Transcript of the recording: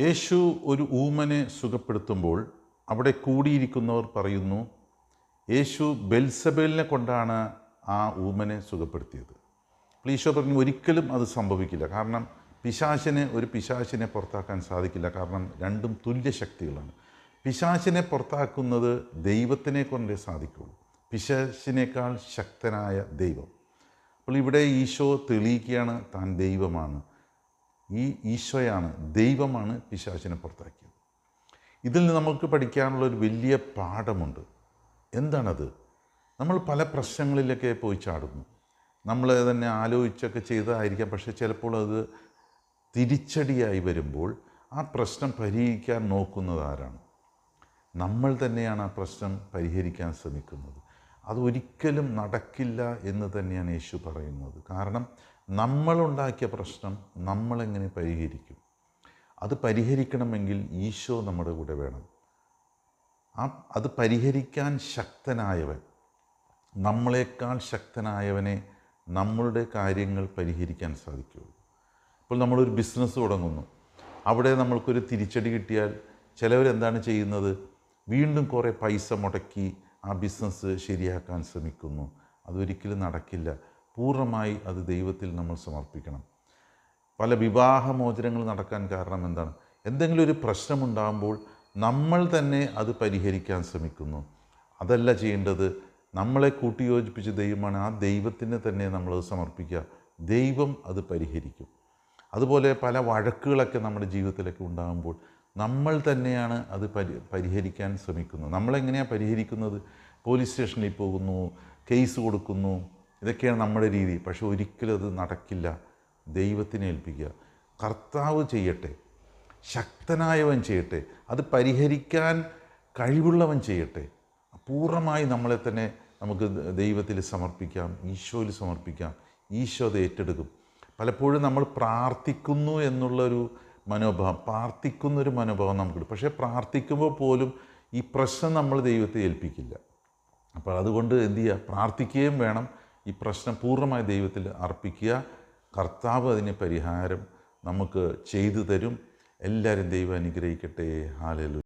യേശു ഒരു ഊമനെ സുഖപ്പെടുത്തുമ്പോൾ അവിടെ കൂടിയിരിക്കുന്നവർ പറയുന്നു, യേശു ബെൽസബേലിനെ കൊണ്ടാണ് ആ ഊമനെ സുഖപ്പെടുത്തിയത്. അപ്പോൾ ഈശോ പറഞ്ഞു, ഒരിക്കലും അത് സംഭവിക്കില്ല. കാരണം ഒരു പിശാചിനെ പുറത്താക്കാൻ സാധിക്കില്ല. കാരണം രണ്ടും തുല്യ ശക്തികളാണ്. പിശാചിനെ പുറത്താക്കുന്നത് ദൈവത്തിനെ കൊണ്ടേ സാധിക്കുള്ളൂ, പിശാചിനേക്കാൾ ശക്തനായ ദൈവം. അപ്പോൾ ഇവിടെ ഈശോ തെളിയിക്കുകയാണ് താൻ ദൈവമാണ്. ഈ ഈശോയാണ്, ദൈവമാണ് പിശാചിനെ പുറത്താക്കിയത്. ഇതിൽ നിന്ന് നമുക്ക് പഠിക്കാനുള്ളൊരു വലിയ പാഠമുണ്ട്. എന്താണത്? നമ്മൾ പല പ്രശ്നങ്ങളിലൊക്കെ പോയി ചാടുന്നു. നമ്മൾ തന്നെ ആലോചിച്ചൊക്കെ ചെയ്തതായിരിക്കാം, പക്ഷേ ചിലപ്പോൾ അത് തിരിച്ചടിയായി വരുമ്പോൾ ആ പ്രശ്നം പരിഹരിക്കാൻ നോക്കുന്നത് ആരാണ്? നമ്മൾ തന്നെയാണ് ആ പ്രശ്നം പരിഹരിക്കാൻ ശ്രമിക്കുന്നത്. അതൊരിക്കലും നടക്കില്ല എന്ന് തന്നെയാണ് യേശു പറയുന്നത്. കാരണം നമ്മളുണ്ടാക്കിയ പ്രശ്നം നമ്മളെങ്ങനെ പരിഹരിക്കും? അത് പരിഹരിക്കണമെങ്കിൽ ഈശോ നമ്മുടെ കൂടെ വേണം. അത് പരിഹരിക്കാൻ ശക്തനായവൻ, നമ്മളെക്കാൾ ശക്തനായവനെ നമ്മളുടെ കാര്യങ്ങൾ പരിഹരിക്കാൻ സാധിക്കുള്ളൂ. ഇപ്പോൾ നമ്മളൊരു ബിസിനസ് തുടങ്ങുന്നു, അവിടെ നമ്മൾക്കൊരു തിരിച്ചടി കിട്ടിയാൽ ചിലവരെന്താണ് ചെയ്യുന്നത്? വീണ്ടും കുറേ പൈസ മുടക്കി ആ ബിസിനസ് ശരിയാക്കാൻ ശ്രമിക്കുന്നു. അതൊരിക്കലും നടക്കില്ല. പൂർണ്ണമായി അത് ദൈവത്തിൽ നമ്മൾ സമർപ്പിക്കണം. പല വിവാഹമോചനങ്ങൾ നടക്കാൻ കാരണം എന്താണ്? എന്തെങ്കിലും ഒരു പ്രശ്നമുണ്ടാകുമ്പോൾ നമ്മൾ തന്നെ അത് പരിഹരിക്കാൻ ശ്രമിക്കുന്നു. അതല്ല ചെയ്യേണ്ടത്. നമ്മളെ കൂട്ടിയോജിപ്പിച്ച ദൈവമാണ്. ആ ദൈവത്തിന് തന്നെ നമ്മളത് സമർപ്പിക്കുക. ദൈവം അത് പരിഹരിക്കും. അതുപോലെ പല വഴക്കുകളൊക്കെ നമ്മുടെ ജീവിതത്തിലൊക്കെ ഉണ്ടാകുമ്പോൾ നമ്മൾ തന്നെയാണ് അത് പരിഹരിക്കാൻ ശ്രമിക്കുന്നത്. നമ്മളെങ്ങനെയാണ് പരിഹരിക്കുന്നത്? പോലീസ് സ്റ്റേഷനിൽ പോകുന്നു, കേസ് കൊടുക്കുന്നു, ഇതൊക്കെയാണ് നമ്മുടെ രീതി. പക്ഷെ ഒരിക്കലും അത് നടക്കില്ല. ദൈവത്തിനെ ഏൽപ്പിക്കുക. കർത്താവ് ചെയ്യട്ടെ, ശക്തനായവൻ ചെയ്യട്ടെ, അത് പരിഹരിക്കാൻ കഴിവുള്ളവൻ ചെയ്യട്ടെ. പൂർണ്ണമായി നമ്മളെ തന്നെ നമുക്ക് ദൈവത്തിൽ സമർപ്പിക്കാം, ഈശോയിൽ സമർപ്പിക്കാം. ഈശോ അത് ഏറ്റെടുക്കും. പലപ്പോഴും നമ്മൾ പ്രാർത്ഥിക്കുന്നു എന്നുള്ളൊരു പ്രാർത്ഥിക്കുന്നൊരു മനോഭാവം നമുക്കുണ്ട്. പക്ഷേ പ്രാർത്ഥിക്കുമ്പോൾ പോലും ഈ പ്രശ്നം നമ്മൾ ദൈവത്തെ ഏൽപ്പിക്കില്ല. അപ്പോൾ അതുകൊണ്ട് എന്ത് ചെയ്യുക? പ്രാർത്ഥിക്കുകയും വേണം. ഈ പ്രശ്നം പൂർണ്ണമായി ദൈവത്തിൽ അർപ്പിക്കുക. കർത്താവ് അതിന് പരിഹാരം നമുക്ക് ചെയ്തു തരും. എല്ലാവരും ദൈവം അനുഗ്രഹിക്കട്ടെ. ഹല്ലേലൂയ.